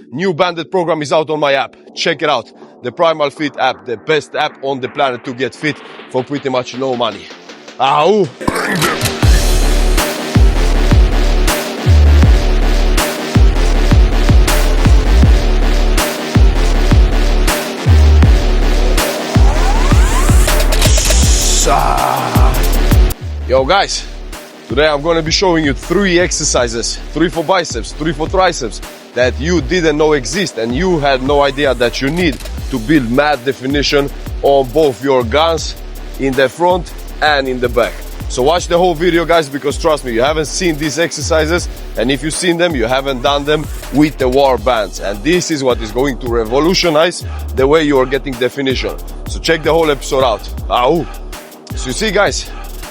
New banded program is out on my app. Check it out. The PrimalFit app, the best app on the planet to get fit for pretty much no money. Ow! Yo guys, today I'm gonna be showing you 3 exercises, 3 for biceps, 3 for triceps, that you didn't know exist and you had no idea that you need to build mad definition on both your guns, in the front and in the back. So watch the whole video guys, because trust me, you haven't seen these exercises, and if you've seen them, you haven't done them with the war bands, and this is what is going to revolutionize the way you are getting definition. So check the whole episode out. Ow! So you see guys,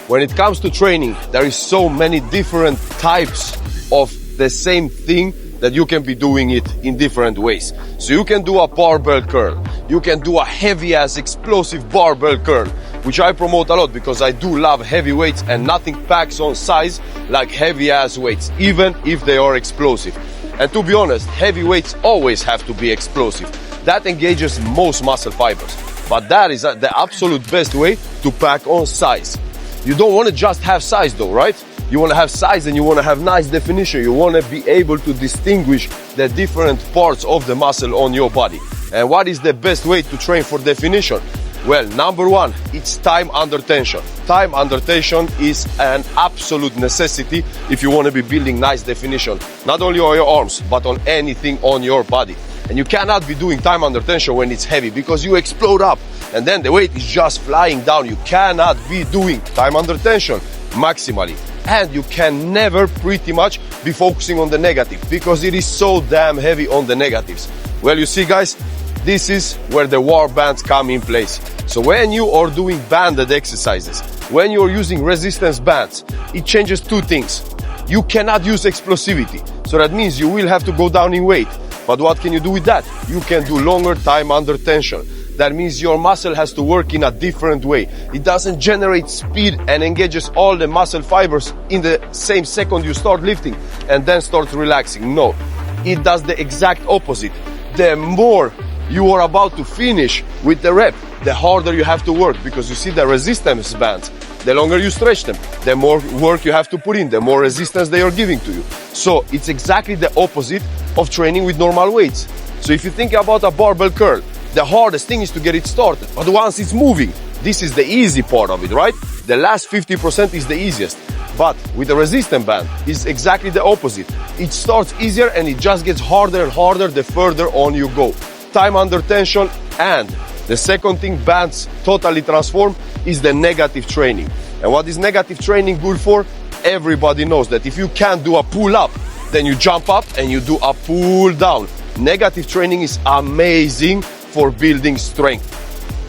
when it comes to training, there is so many different types of the same thing that you can be doing it in different ways. So you can do a barbell curl, you can do a heavy ass explosive barbell curl, which I promote a lot because I do love heavy weights, and nothing packs on size like heavy ass weights, even if they are explosive. And to be honest, heavy weights always have to be explosive. That engages most muscle fibers, but that is the absolute best way to pack on size. You don't want to just have size though, right? You want to have size and you want to have nice definition. You want to be able to distinguish the different parts of the muscle on your body. And what is the best way to train for definition? Well, number one, it's time under tension. Time under tension is an absolute necessity if you want to be building nice definition, not only on your arms, but on anything on your body. And you cannot be doing time under tension when it's heavy, because you explode up and then the weight is just flying down. You cannot be doing time under tension maximally. And you can never pretty much be focusing on the negative, because it is so damn heavy on the negatives. Well, you see guys, this is where the war bands come in place. So when you are doing banded exercises, when you're using resistance bands, it changes 2 things. You cannot use explosivity, so that means you will have to go down in weight. But what can you do with that? You can do longer time under tension. That means your muscle has to work in a different way. It doesn't generate speed and engages all the muscle fibers in the same second you start lifting and then start relaxing. No, it does the exact opposite. The more you are about to finish with the rep, the harder you have to work, because you see the resistance bands, the longer you stretch them, the more work you have to put in, the more resistance they are giving to you. So it's exactly the opposite of training with normal weights. So if you think about a barbell curl, the hardest thing is to get it started, but once it's moving, this is the easy part of it, right? The last 50% is the easiest. But with the resistance band, it's exactly the opposite. It starts easier and it just gets harder and harder the further on you go. Time under tension. And the second thing bands totally transform is the negative training. And what is negative training good for? Everybody knows that if you can't do a pull up, then you jump up and you do a pull down. Negative training is amazing for building strength.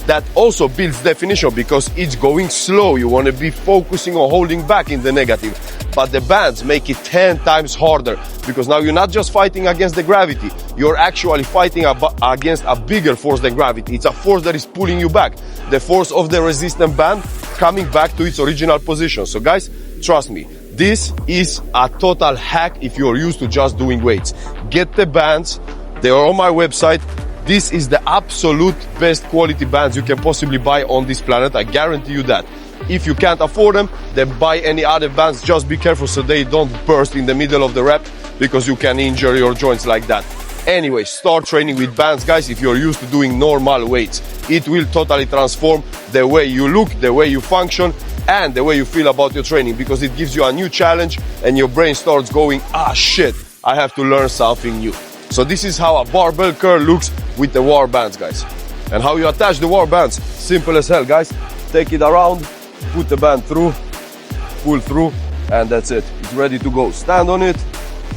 That also builds definition because it's going slow. You want to be focusing on holding back in the negative. But the bands make it 10 times harder, because now you're not just fighting against the gravity, you're actually fighting against a bigger force than gravity. It's a force that is pulling you back. The force of the resistance band coming back to its original position. So guys, trust me, this is a total hack if you're used to just doing weights. Get the bands, they are on my website. This is the absolute best quality bands you can possibly buy on this planet, I guarantee you that. If you can't afford them, then buy any other bands. Just be careful so they don't burst in the middle of the rep, because you can injure your joints like that. Anyway, start training with bands, guys, if you're used to doing normal weights. It will totally transform the way you look, the way you function, and the way you feel about your training, because it gives you a new challenge and your brain starts going, ah shit, I have to learn something new. So this is how a barbell curl looks with the war bands, guys. And how you attach the war bands, simple as hell, guys. Take it around, put the band through, pull through, and that's it. It's ready to go. Stand on it,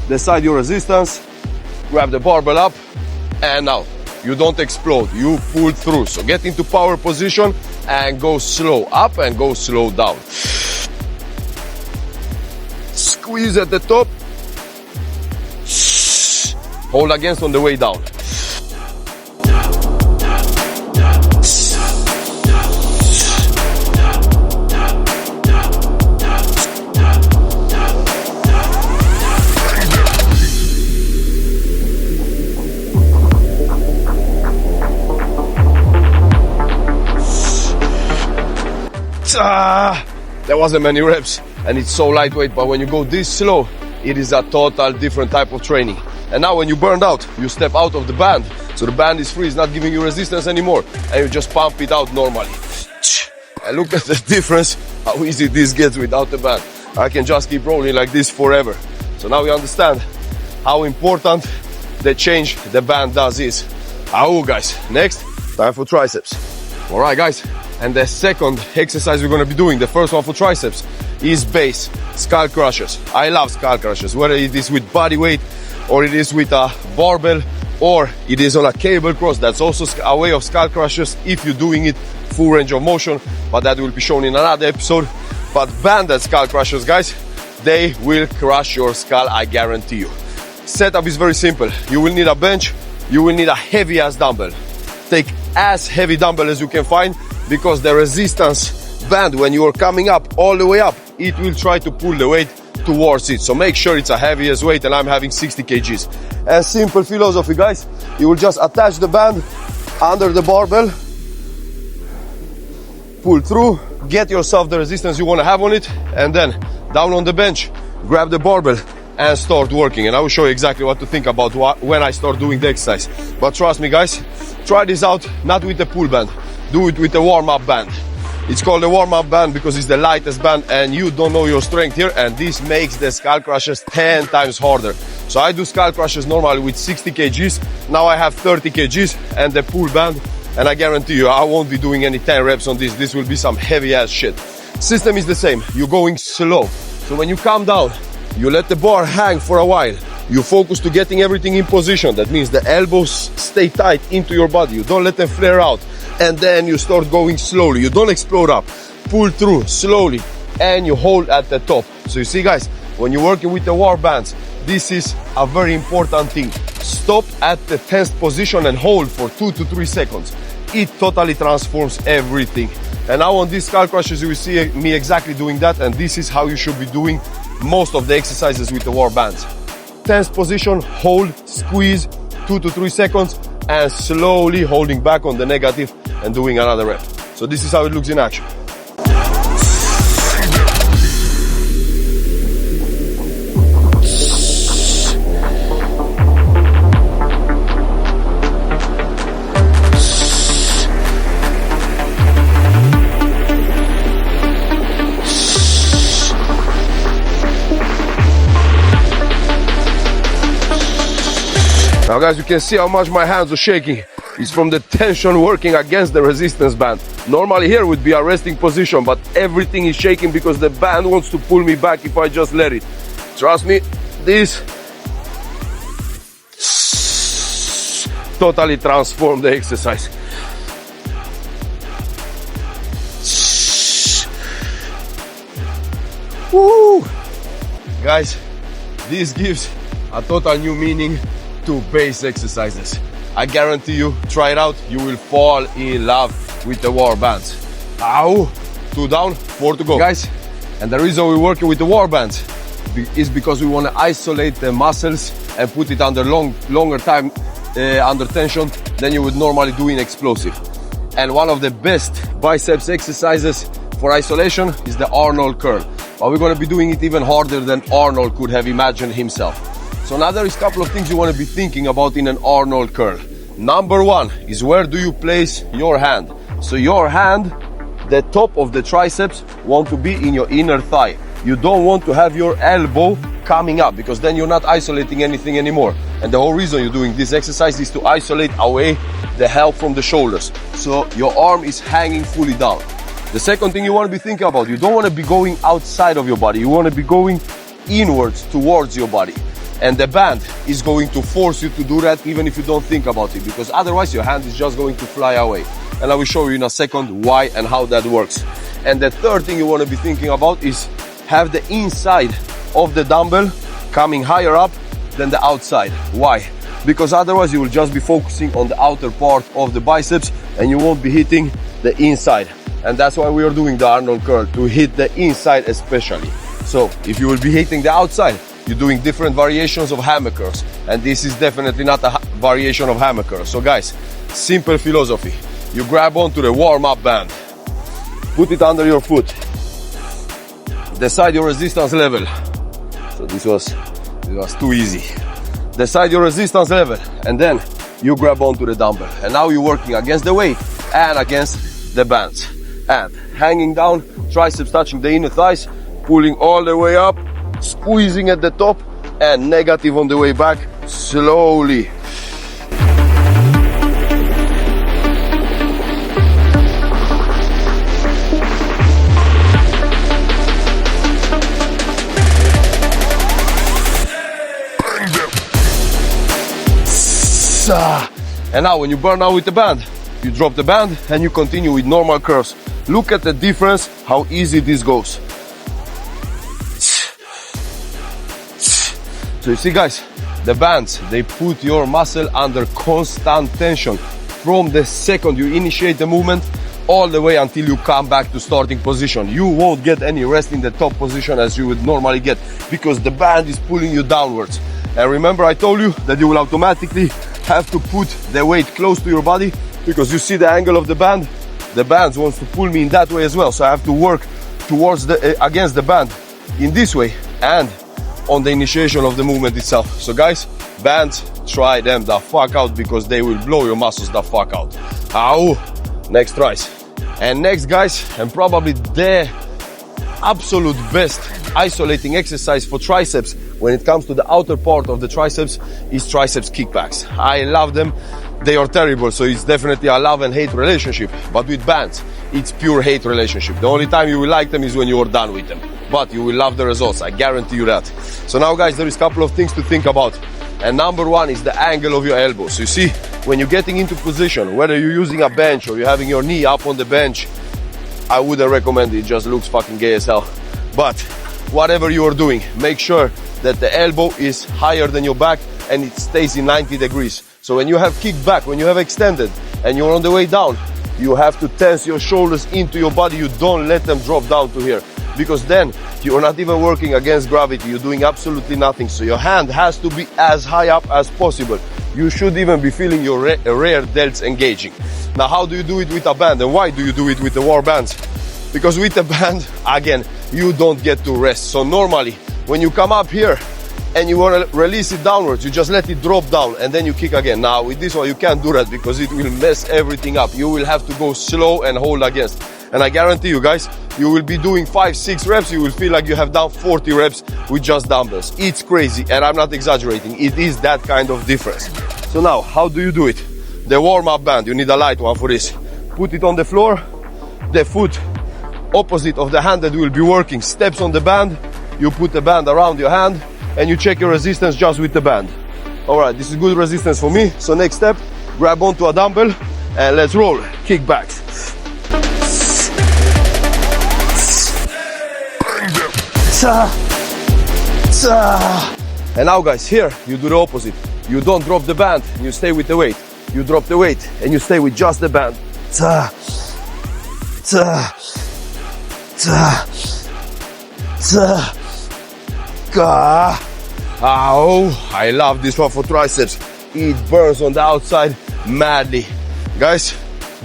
decide your resistance, grab the barbell up, and now you don't explode, you pull through. So get into power position and go slow up and go slow down. Squeeze at the top, hold against on the way down. There wasn't many reps, and it's so lightweight, but when you go this slow, it is a total different type of training. And now when you burned out, you step out of the band, so the band is free, it's not giving you resistance anymore, and you just pump it out normally. And look at the difference, how easy this gets without the band. I can just keep rolling like this forever. So now you understand how important the change the band does is. Guys, next, time for triceps. All right, guys, and the second exercise we're gonna be doing, the first one for triceps, is base skull crushers. I love skull crushers, whether it is with body weight, or it is with a barbell, or it is on a cable cross. That's also a way of skull crushers if you're doing it full range of motion, but that will be shown in another episode. But banded skull crushers, guys, they will crush your skull, I guarantee you. Setup is very simple. You will need a bench, you will need a heavy ass dumbbell. Take as heavy dumbbell as you can find, because the resistance band, when you are coming up all the way up, it will try to pull the weight towards it. So make sure it's a heaviest weight, and I'm having 60 kgs. And simple philosophy, guys, you will just attach the band under the barbell, pull through, get yourself the resistance you want to have on it, and then down on the bench, grab the barbell and start working. And I will show you exactly what to think about when I start doing the exercise. But trust me, guys, try this out not with the pull band, do it with the warm-up band. It's called the warm-up band because it's the lightest band, and you don't know your strength here, and this makes the skull crushers 10 times harder. So I do skull crushers normally with 60 kgs, now I have 30 kgs and the pull band, and I guarantee you I won't be doing any 10 reps on this. This will be some heavy ass shit. System is the same, you're going slow. So when you come down, you let the bar hang for a while. You focus to getting everything in position. That means the elbows stay tight into your body. You don't let them flare out. And then you start going slowly. You don't explode up. Pull through slowly. And you hold at the top. So you see, guys, when you're working with the war bands, this is a very important thing. Stop at the tensed position and hold for 2 to 3 seconds. It totally transforms everything. And now on these skull crushers, you will see me exactly doing that. And this is how you should be doing most of the exercises with the war bands. Tense position, hold, squeeze, 2 to 3 seconds, and slowly holding back on the negative and doing another rep. So this is how it looks in action. Now guys, you can see how much my hands are shaking. It's from the tension working against the resistance band. Normally here would be a resting position, but everything is shaking because the band wants to pull me back if I just let it. Trust me, this totally transformed the exercise. Woo! Guys, this gives a total new meaning to base exercises. I guarantee you, try it out, you will fall in love with the war bands. 2 down, 4 to go. Guys, and the reason we're working with the war bands is because we want to isolate the muscles and put it under longer time under tension than you would normally do in explosive. And one of the best biceps exercises for isolation is the Arnold Curl. But we're going to be doing it even harder than Arnold could have imagined himself. So now there is a couple of things you want to be thinking about in an Arnold curl. Number one is, where do you place your hand? So your hand, the top of the triceps, want to be in your inner thigh. You don't want to have your elbow coming up, because then you're not isolating anything anymore. And the whole reason you're doing this exercise is to isolate away the help from the shoulders. So your arm is hanging fully down. The second thing you want to be thinking about, you don't want to be going outside of your body. You want to be going inwards towards your body. And the band is going to force you to do that even if you don't think about it, because otherwise your hand is just going to fly away. And I will show you in a second why and how that works. And the third thing you want to be thinking about is have the inside of the dumbbell coming higher up than the outside. Why? Because otherwise you will just be focusing on the outer part of the biceps and you won't be hitting the inside. And that's why we are doing the Arnold curl, to hit the inside especially. So if you will be hitting the outside, you're doing different variations of hammer curls, and this is definitely not a variation of hammer curls. So guys, simple philosophy. You grab onto the warm-up band, Put it under your foot. Decide your resistance level. So this was too easy. Decide your resistance level, and then you grab onto the dumbbell. And now you're working against the weight and against the bands. And hanging down, triceps touching the inner thighs, pulling all the way up, squeezing at the top, and negative on the way back, slowly. And now when you burn out with the band, you drop the band and you continue with normal curls. Look at the difference, how easy this goes. So you see guys, the bands, they put your muscle under constant tension from the second you initiate the movement all the way until you come back to starting position. You won't get any rest in the top position as you would normally get, because the band is pulling you downwards. And remember, I told you that you will automatically have to put the weight close to your body, because you see the angle of the band. The band wants to pull me in that way as well, so I have to work towards against the band in this way and on the initiation of the movement itself. So guys, bands, try them the fuck out, because they will blow your muscles the fuck out. Ow! Next tries. And next guys, and probably the absolute best isolating exercise for triceps when it comes to the outer part of the triceps is triceps kickbacks. I love them. They are terrible, so it's definitely a love and hate relationship. But with bands, it's pure hate relationship. The only time you will like them is when you are done with them. But you will love the results, I guarantee you that. So now guys, there is a couple of things to think about. And number one is the angle of your elbows. So you see, when you're getting into position, whether you're using a bench or you're having your knee up on the bench, I wouldn't recommend it. It just looks fucking gay as hell. But whatever you are doing, make sure that the elbow is higher than your back and it stays in 90 degrees. So when you have kicked back, when you have extended and you're on the way down, you have to tense your shoulders into your body. You don't let them drop down to here, because then you're not even working against gravity. You're doing absolutely nothing. So your hand has to be as high up as possible. You should even be feeling your rear delts engaging. Now, how do you do it with a band, and why do you do it with the war bands? Because with the band, again, you don't get to rest. So normally, when you come up here and you want to release it downwards, you just let it drop down and then you kick again. Now with this one, you can't do that because it will mess everything up. You will have to go slow and hold against. And I guarantee you guys, you will be doing 5-6 reps, you will feel like you have done 40 reps with just dumbbells. It's crazy, and I'm not exaggerating. It is that kind of difference. So now, how do you do it? The warm-up band, you need a light one for this. Put it on the floor, the foot opposite of the hand that will be working steps on the band. You put the band around your hand and you check your resistance just with the band. Alright, this is good resistance for me. So next step, grab onto a dumbbell and let's roll. Kickbacks. And now guys, here you do the opposite. You don't drop the band, you stay with the weight. You drop the weight and you stay with just the band. Ow, I love this one for triceps. It burns on the outside madly. Guys,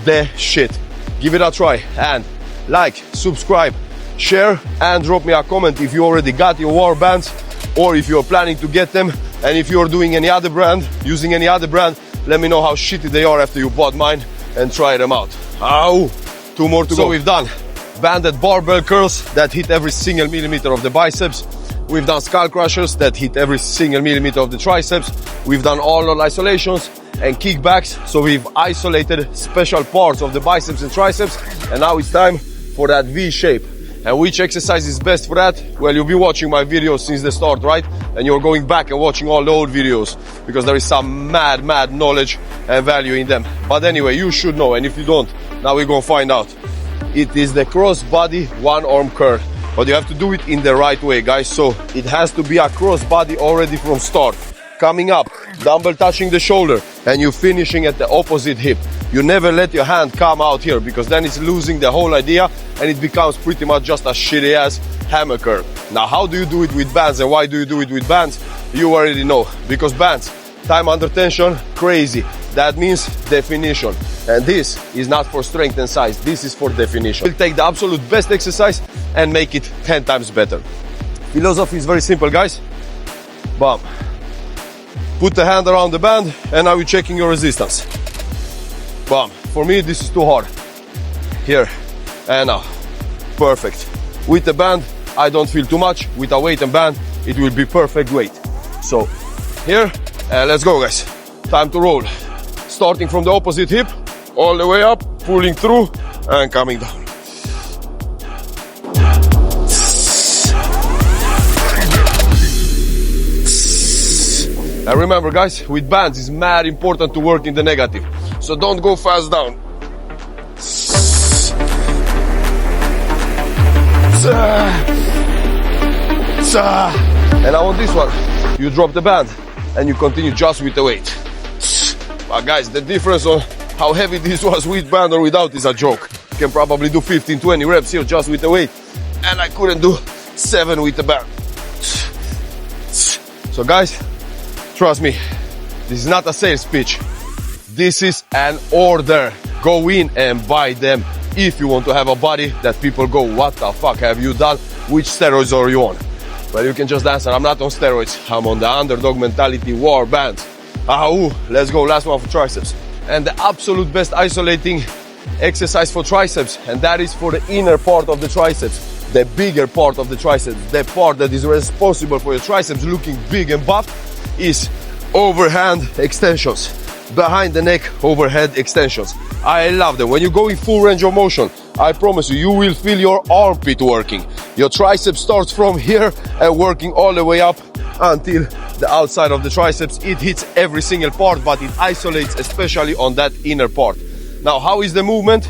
the shit. Give it a try and like, subscribe, share, and drop me a comment if you already got your war bands or if you're planning to get them. And if you're doing any other brand, using any other brand, let me know how shitty they are after you bought mine and try them out. Ow, 2 more to go. So we've done banded barbell curls that hit every single millimeter of the biceps. We've done skull crushers that hit every single millimeter of the triceps. We've done Arnold isolations and kickbacks. So we've isolated special parts of the biceps and triceps. And now it's time for that V shape. And which exercise is best for that? Well, you'll be watching my videos since the start, right? And you're going back and watching all the old videos because there is some mad knowledge and value in them. But anyway, you should know. And if you don't, now we're gonna find out. It is the cross body 1-arm curl. But you have to do it in the right way, guys. So it has to be a cross body already from start. Coming up, dumbbell touching the shoulder, and you finishing at the opposite hip. You never let your hand come out here because then it's losing the whole idea and it becomes pretty much just a shitty ass hammer curl. Now, how do you do it with bands and why do you do it with bands? You already know. Because bands, time under tension, crazy. That means definition. And this is not for strength and size, this is for definition. We'll take the absolute best exercise and make it 10 times better. Philosophy is very simple, guys. Bam. Put the hand around the band and now you're checking your resistance. Bam. For me, this is too hard. Here and now. Perfect. With the band, I don't feel too much. With a weight and band, it will be perfect weight. So here, and let's go, guys. Time to roll. Starting from the opposite hip, all the way up, pulling through and coming down. And remember, guys, with bands it's mad important to work in the negative. So don't go fast down. And now on this one, you drop the band and you continue just with the weight. But guys, the difference on how heavy this was with band or without is a joke. You can probably do 15-20 reps here just with the weight, and I couldn't do 7 with the band. So guys, trust me, this is not a sales pitch. This is an order. Go in and buy them if you want to have a body that people go, what the fuck have you done? Which steroids are you on? Well, you can just answer, I'm not on steroids. I'm on the underdog mentality war bands. Let's go, last one for triceps. And the absolute best isolating exercise for triceps, and that is for the inner part of the triceps, the bigger part of the triceps, the part that is responsible for your triceps looking big and buff, is overhand extensions. Behind the neck overhead extensions. I love them. When you go in full range of motion, I promise you, you will feel your armpit working. Your tricep starts from here and working all the way up until the outside of the triceps. It hits every single part, but it isolates especially on that inner part. Now, how is the movement?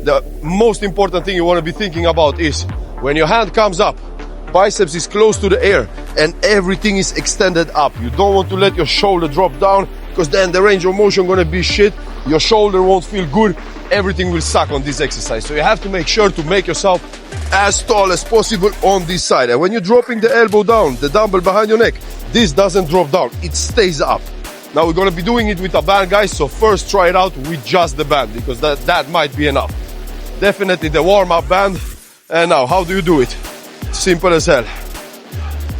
The most important thing you want to be thinking about is when your hand comes up, biceps is close to the air and everything is extended up. You don't want to let your shoulder drop down, because then the range of motion gonna be shit. Your shoulder won't feel good. Everything will suck on this exercise. So you have to make sure to make yourself as tall as possible on this side. And when you're dropping the elbow down, the dumbbell behind your neck, this doesn't drop down, it stays up. Now we're gonna be doing it with a band, guys. So first try it out with just the band, because that might be enough. Definitely the warm-up band. And now, how do you do it? Simple as hell.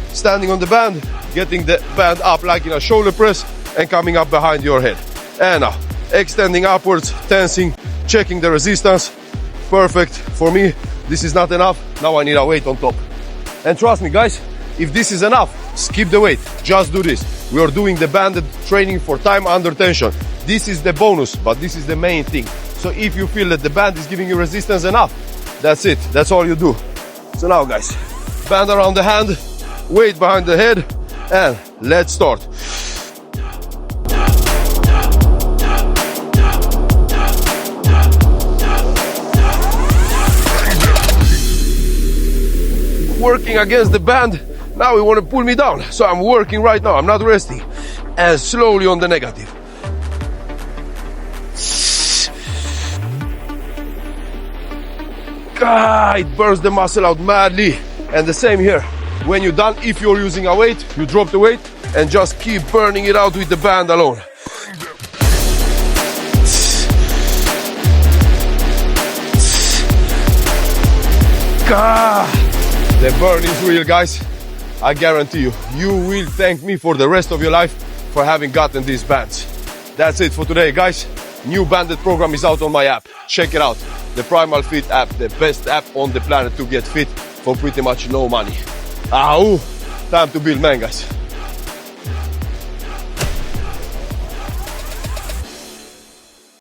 Standing on the band, getting the band up like in a shoulder press, and coming up behind your head. And now, extending upwards, tensing, checking the resistance. Perfect. For me, this is not enough. Now I need a weight on top. And trust me, guys, if this is enough, skip the weight. Just do this. We are doing the banded training for time under tension. This is the bonus, but this is the main thing. So if you feel that the band is giving you resistance enough, that's it. That's all you do. So now, guys, band around the hand, weight behind the head, and let's start. Working against the band, now you want to pull me down. So I'm working right now, I'm not resting. And slowly on the negative. It burns the muscle out madly. And the same here. When you're done, if you're using a weight, you drop the weight and just keep burning it out with the band alone. The burn is real, guys. I guarantee you, you will thank me for the rest of your life for having gotten these bands. That's it for today, guys. New banded program is out on my app. Check it out. The PrimalFit app, the best app on the planet to get fit for pretty much no money. Time to build, man, guys.